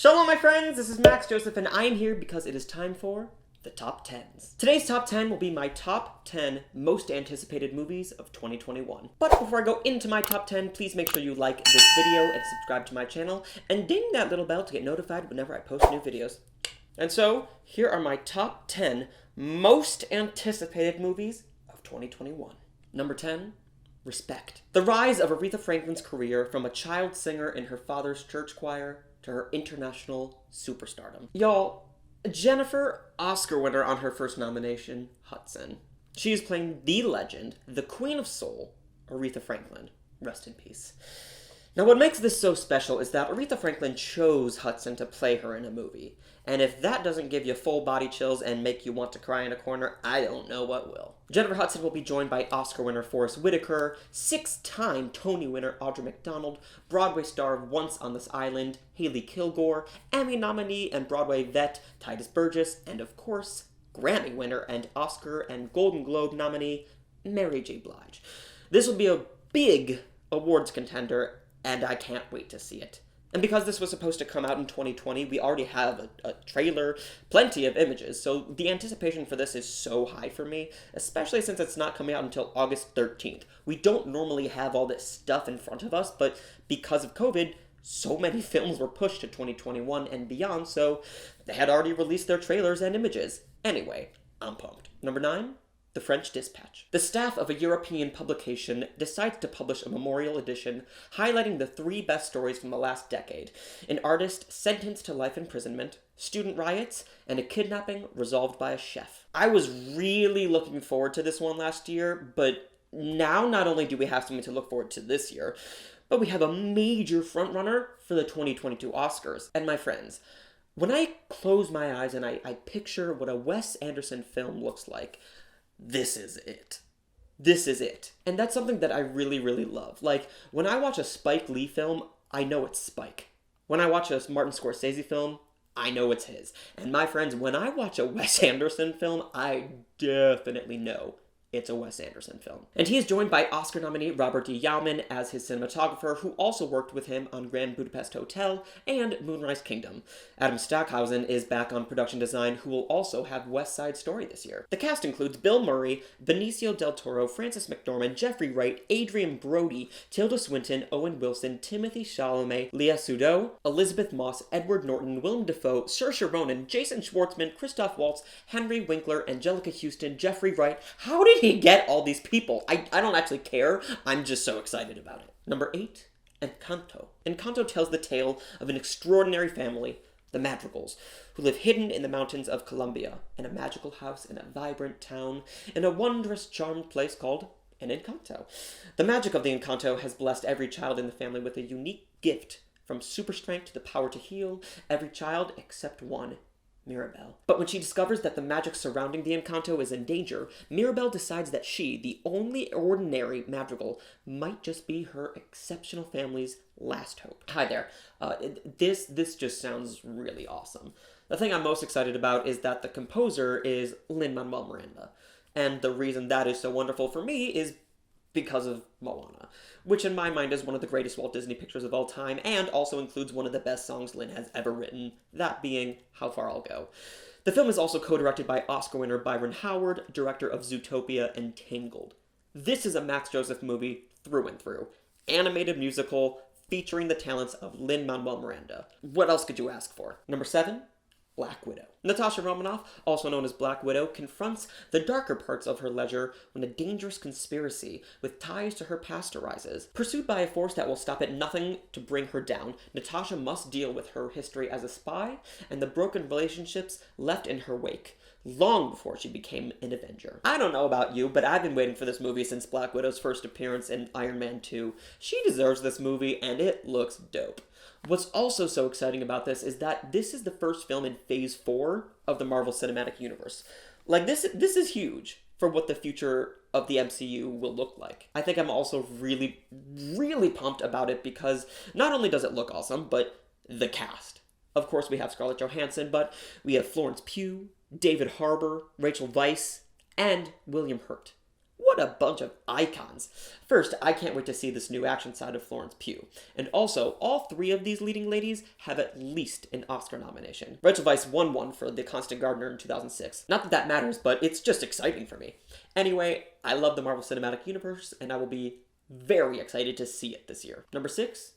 Shalom, my friends! This is Max Joseph, and I am here because it is time for the Top 10s. Today's Top 10 will be my top 10 most anticipated movies of 2021. But before I go into my top 10, please make sure you like this video and subscribe to my channel, and ding that little bell to get notified whenever I post new videos. And so, here are my top 10 most anticipated movies of 2021. Number 10, Respect. The rise of Aretha Franklin's career from a child singer in her father's church choir to her international superstardom. Y'all, Jennifer, Oscar winner on her first nomination, Hudson. She is playing the legend, the Queen of Soul, Aretha Franklin. Rest in peace. Now, what makes this so special is that Aretha Franklin chose Hudson to play her in a movie. And if that doesn't give you full body chills and make you want to cry in a corner, I don't know what will. Jennifer Hudson will be joined by Oscar winner Forest Whitaker, 6-time Tony winner Audra McDonald, Broadway star of Once on This Island, Haley Kilgore, Emmy nominee and Broadway vet Titus Burgess, and of course, Grammy winner and Oscar and Golden Globe nominee Mary J. Blige. This will be a big awards contender, and I can't wait to see it. And because this was supposed to come out in 2020, we already have a trailer, plenty of images, so the anticipation for this is so high for me, especially since it's not coming out until August 13th. We don't normally have all this stuff in front of us, but because of COVID, so many films were pushed to 2021 and beyond, so they had already released their trailers and images. Anyway, I'm pumped. Number 9. The French Dispatch. The staff of a European publication decides to publish a memorial edition highlighting the 3 best stories from the last decade: an artist sentenced to life imprisonment, student riots, and a kidnapping resolved by a chef. I was really looking forward to this one last year, but now not only do we have something to look forward to this year, but we have a major frontrunner for the 2022 Oscars. And my friends, when I close my eyes and I picture what a Wes Anderson film looks like, this is it. This is it. And that's something that I really, really love. Like, when I watch a Spike Lee film, I know it's Spike. When I watch a Martin Scorsese film, I know it's his. And my friends, when I watch a Wes Anderson film, I definitely know it's a Wes Anderson film. And he is joined by Oscar nominee Robert D. Yeoman as his cinematographer, who also worked with him on Grand Budapest Hotel and Moonrise Kingdom. Adam Stockhausen is back on production design, who will also have West Side Story this year. The cast includes Bill Murray, Benicio del Toro, Frances McDormand, Jeffrey Wright, Adrian Brody, Tilda Swinton, Owen Wilson, Timothy Chalamet, Lea Seydoux, Elizabeth Moss, Edward Norton, Willem Dafoe, Saoirse Ronan, Jason Schwartzman, Christoph Waltz, Henry Winkler, Angelica Houston, Jeffrey Wright. How did he get all these people? I don't actually care. I'm just so excited about it. Number 8, ENCANTO. ENCANTO tells the tale of an extraordinary family, the Madrigals, who live hidden in the mountains of Colombia, in a magical house in a vibrant town, in a wondrous, charmed place called an Encanto. The magic of the Encanto has blessed every child in the family with a unique gift, from super strength to the power to heal every child except one, Mirabelle. But when she discovers that the magic surrounding the Encanto is in danger, Mirabelle decides that she, the only ordinary Madrigal, might just be her exceptional family's last hope. Hi there. This just sounds really awesome. The thing I'm most excited about is that the composer is Lin-Manuel Miranda. And the reason that is so wonderful for me is because of Moana, which in my mind is one of the greatest Walt Disney pictures of all time, and also includes one of the best songs Lin has ever written, that being How Far I'll Go. The film is also co-directed by Oscar winner Byron Howard, director of Zootopia and Tangled. This is a Max Joseph movie through and through. Animated musical featuring the talents of Lin-Manuel Miranda. What else could you ask for? Number 7, Black Widow. Natasha Romanoff, also known as Black Widow, confronts the darker parts of her ledger when a dangerous conspiracy with ties to her past arises. Pursued by a force that will stop at nothing to bring her down, Natasha must deal with her history as a spy and the broken relationships left in her wake, long before she became an Avenger. I don't know about you, but I've been waiting for this movie since Black Widow's first appearance in Iron Man 2. She deserves this movie, and it looks dope. What's also so exciting about this is that this is the first film in Phase 4 of the Marvel Cinematic Universe. Like, this is huge for what the future of the MCU will look like. I think I'm also really, really pumped about it because not only does it look awesome, but the cast. Of course, we have Scarlett Johansson, but we have Florence Pugh, David Harbour, Rachel Weisz, and William Hurt. What a bunch of icons. First, I can't wait to see this new action side of Florence Pugh. And also, all three of these leading ladies have at least an Oscar nomination. Rachel Weisz won one for The Constant Gardener in 2006. Not that that matters, but it's just exciting for me. Anyway, I love the Marvel Cinematic Universe, and I will be very excited to see it this year. Number 6.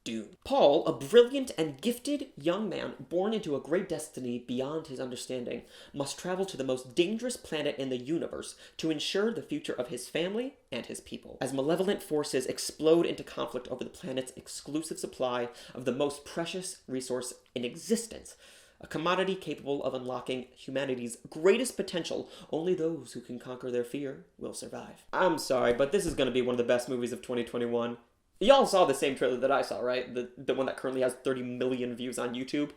Dune. Paul, a brilliant and gifted young man born into a great destiny beyond his understanding, must travel to the most dangerous planet in the universe to ensure the future of his family and his people. As malevolent forces explode into conflict over the planet's exclusive supply of the most precious resource in existence, a commodity capable of unlocking humanity's greatest potential, only those who can conquer their fear will survive. I'm sorry, but this is going to be one of the best movies of 2021. Y'all saw the same trailer that I saw, right? The one that currently has 30 million views on YouTube.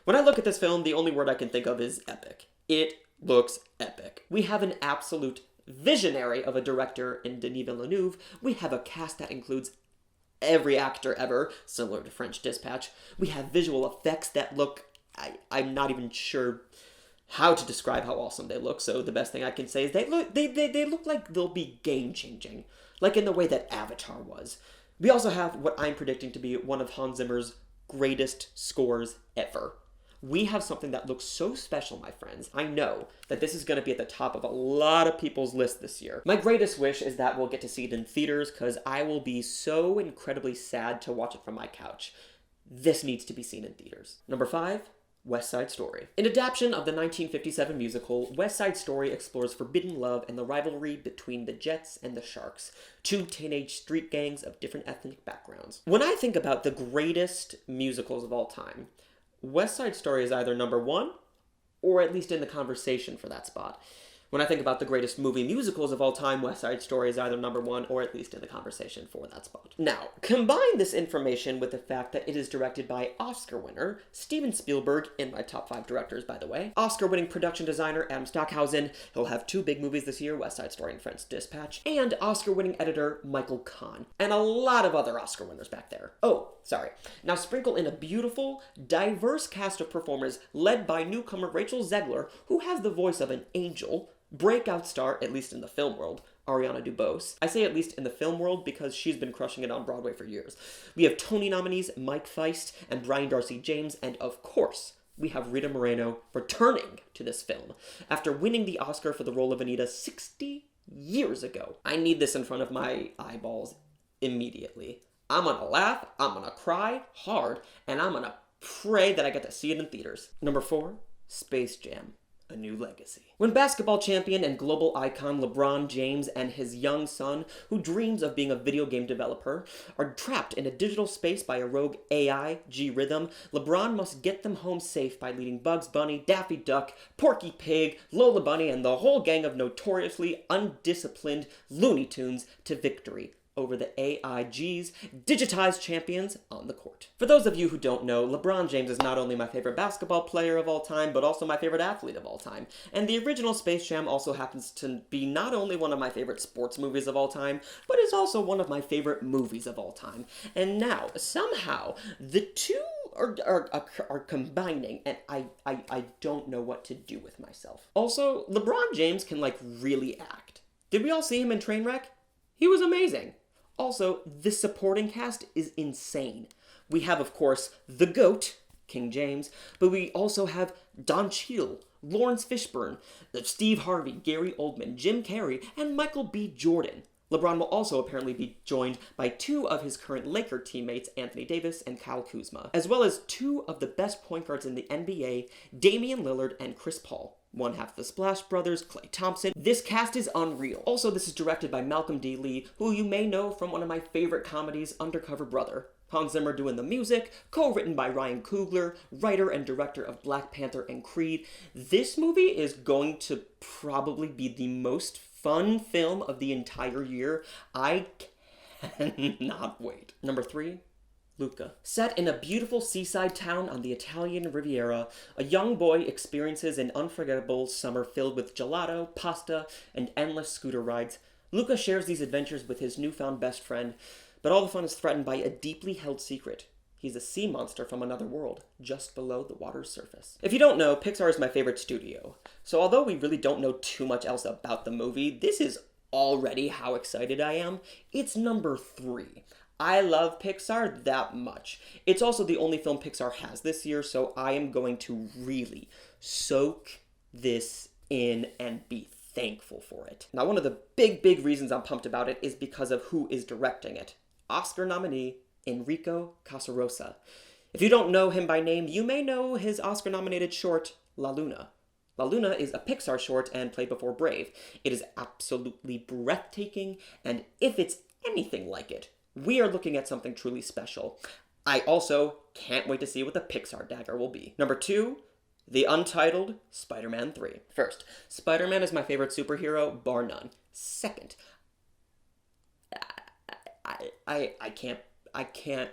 When I look at this film, the only word I can think of is epic. It looks epic. We have an absolute visionary of a director in Denis Villeneuve. We have a cast that includes every actor ever, similar to French Dispatch. We have visual effects that look... I'm not even sure how to describe how awesome they look, so the best thing I can say is they look like they'll be game-changing, like in the way that Avatar was. We also have what I'm predicting to be one of Hans Zimmer's greatest scores ever. We have something that looks so special, my friends. I know that this is going to be at the top of a lot of people's list this year. My greatest wish is that we'll get to see it in theaters, because I will be so incredibly sad to watch it from my couch. This needs to be seen in theaters. Number 5. West Side Story. An adaptation of the 1957 musical, West Side Story explores forbidden love and the rivalry between the Jets and the Sharks, two teenage street gangs of different ethnic backgrounds. When I think about the greatest musicals of all time, West Side Story is either number 1, or at least in the conversation for that spot. When I think about the greatest movie musicals of all time, West Side Story is either number 1 or at least in the conversation for that spot. Now, combine this information with the fact that it is directed by Oscar winner Steven Spielberg, in my top 5 directors, by the way, Oscar-winning production designer Adam Stockhausen, he'll have 2 big movies this year, West Side Story and French Dispatch, and Oscar-winning editor Michael Kahn, and a lot of other Oscar winners back there. Oh, sorry. Now sprinkle in a beautiful, diverse cast of performers led by newcomer Rachel Zegler, who has the voice of an angel, breakout star, at least in the film world, Ariana DeBose. I say at least in the film world because she's been crushing it on Broadway for years. We have Tony nominees Mike Feist and Brian Darcy James, and of course, we have Rita Moreno returning to this film after winning the Oscar for the role of Anita 60 years ago. I need this in front of my eyeballs immediately. I'm gonna laugh, I'm gonna cry hard, and I'm gonna pray that I get to see it in theaters. Number 4, Space Jam: A New Legacy. When basketball champion and global icon LeBron James and his young son, who dreams of being a video game developer, are trapped in a digital space by a rogue AI, G-Rhythm, LeBron must get them home safe by leading Bugs Bunny, Daffy Duck, Porky Pig, Lola Bunny, and the whole gang of notoriously undisciplined Looney Tunes to victory over the AIG's digitized champions on the court. For those of you who don't know, LeBron James is not only my favorite basketball player of all time, but also my favorite athlete of all time. And the original Space Jam also happens to be not only one of my favorite sports movies of all time, but is also one of my favorite movies of all time. And now, somehow, the two are combining, and I don't know what to do with myself. Also, LeBron James can, really act. Did we all see him in Trainwreck? He was amazing. Also, the supporting cast is insane. We have, of course, the GOAT, King James, but we also have Don Cheadle, Lawrence Fishburne, Steve Harvey, Gary Oldman, Jim Carrey, and Michael B. Jordan. LeBron will also apparently be joined by 2 of his current Laker teammates, Anthony Davis and Kyle Kuzma, as well as 2 of the best point guards in the NBA, Damian Lillard and Chris Paul. One half of the Splash Brothers, Klay Thompson. This cast is unreal. Also, this is directed by Malcolm D. Lee, who you may know from one of my favorite comedies, Undercover Brother. Hans Zimmer doing the music, co-written by Ryan Coogler, writer and director of Black Panther and Creed. This movie is going to probably be the most fun film of the entire year. I cannot wait. Number 3. LUCA. Set in a beautiful seaside town on the Italian Riviera, a young boy experiences an unforgettable summer filled with gelato, pasta, and endless scooter rides. LUCA shares these adventures with his newfound best friend, but all the fun is threatened by a deeply held secret. He's a sea monster from another world, just below the water's surface. If you don't know, Pixar is my favorite studio. So although we really don't know too much else about the movie, this is already how excited I am. It's number 3. I love Pixar that much. It's also the only film Pixar has this year, so I am going to really soak this in and be thankful for it. Now, one of the big reasons I'm pumped about it is because of who is directing it. Oscar nominee Enrico Casarosa. If you don't know him by name, you may know his Oscar-nominated short, La Luna. La Luna is a Pixar short and played before Brave. It is absolutely breathtaking, and if it's anything like it, we are looking at something truly special. I also can't wait to see what the Pixar dagger will be. Number 2, the Untitled SpiderMan 3. First, Spider-Man is my favorite superhero, bar none. Second, I can't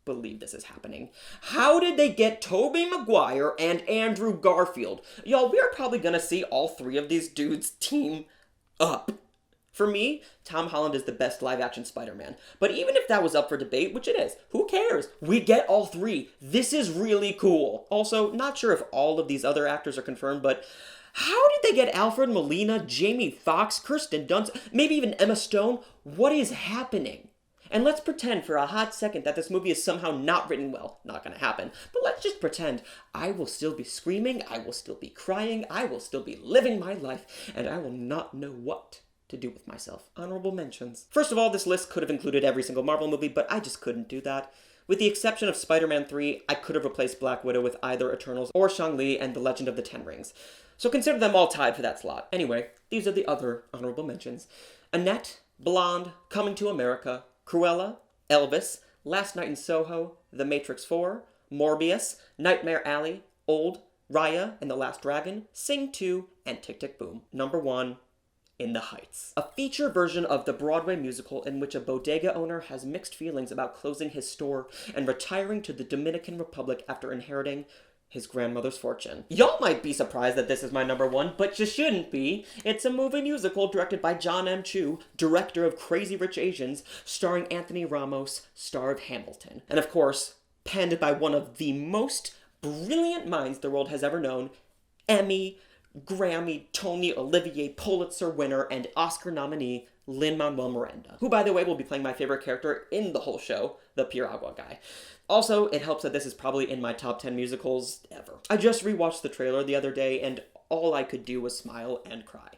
believe this is happening. How did they get Tobey Maguire and Andrew Garfield? Y'all, we are probably gonna see all 3 of these dudes team up. For me, Tom Holland is the best live-action Spider-Man. But even if that was up for debate, which it is, who cares? We get all 3. This is really cool. Also, not sure if all of these other actors are confirmed, but how did they get Alfred Molina, Jamie Foxx, Kirsten Dunst, maybe even Emma Stone? What is happening? And let's pretend for a hot second that this movie is somehow not written well. Not gonna happen. But let's just pretend. I will still be screaming, I will still be crying, I will still be living my life, and I will not know what to do with myself. Honorable mentions. First of all, this list could have included every single Marvel movie, but I just couldn't do that. With the exception of Spider-Man 3, I could have replaced Black Widow with either Eternals or Shang-Li and The Legend of the Ten Rings. So consider them all tied for that slot. Anyway, these are the other honorable mentions. Annette, Blonde, Coming to America, Cruella, Elvis, Last Night in Soho, The Matrix 4, Morbius, Nightmare Alley, Old, Raya and the Last Dragon, Sing 2, and Tick Tick Boom. Number 1, In the Heights. A feature version of the Broadway musical in which a bodega owner has mixed feelings about closing his store and retiring to the Dominican Republic after inheriting his grandmother's fortune. Y'all might be surprised that this is my number 1, but you shouldn't be. It's a movie musical directed by John M. Chu, director of Crazy Rich Asians, starring Anthony Ramos, star of Hamilton. And of course, penned by one of the most brilliant minds the world has ever known, Emmy, Grammy, Tony, Olivier, Pulitzer winner, and Oscar nominee, Lin-Manuel Miranda, who, by the way, will be playing my favorite character in the whole show, the Piragua guy. Also, it helps that this is probably in my top 10 musicals ever. I just rewatched the trailer the other day, and all I could do was smile and cry.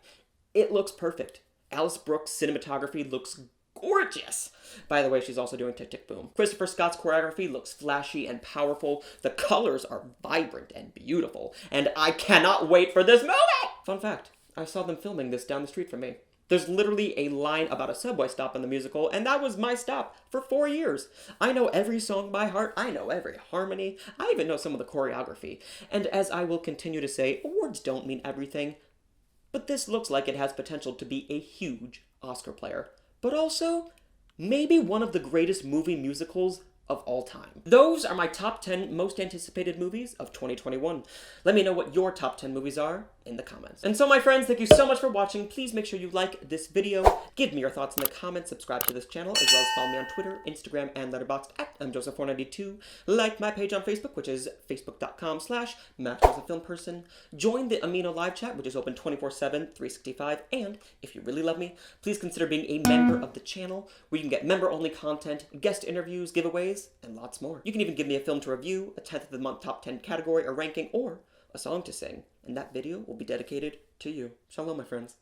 It looks perfect. Alice Brooks' cinematography looks gorgeous. By the way, she's also doing Tick Tick Boom. Christopher Scott's choreography looks flashy and powerful. The colors are vibrant and beautiful. And I cannot wait for this movie! Fun fact, I saw them filming this down the street from me. There's literally a line about a subway stop in the musical, and that was my stop for 4 years. I know every song by heart, I know every harmony, I even know some of the choreography. And as I will continue to say, awards don't mean everything, but this looks like it has potential to be a huge Oscar player. But also, maybe one of the greatest movie musicals of all time. Those are my top 10 most anticipated movies of 2021. Let me know what your top 10 movies are in the comments. And so my friends, thank you so much for watching. Please make sure you like this video, give me your thoughts in the comments, subscribe to this channel, as well as follow me on Twitter, Instagram, and Letterboxd at mjoseph492. Like my page on Facebook, which is facebook.com/MattJosephFilmPerson. Join the Amino live chat, which is open 24/7, 365. And if you really love me, please consider being a member of the channel, where you can get member-only content, guest interviews, giveaways, and lots more. You can even give me a film to review, a 10th of the month top 10 category or ranking, or a song to sing, and that video will be dedicated to you. Shalom, my friends.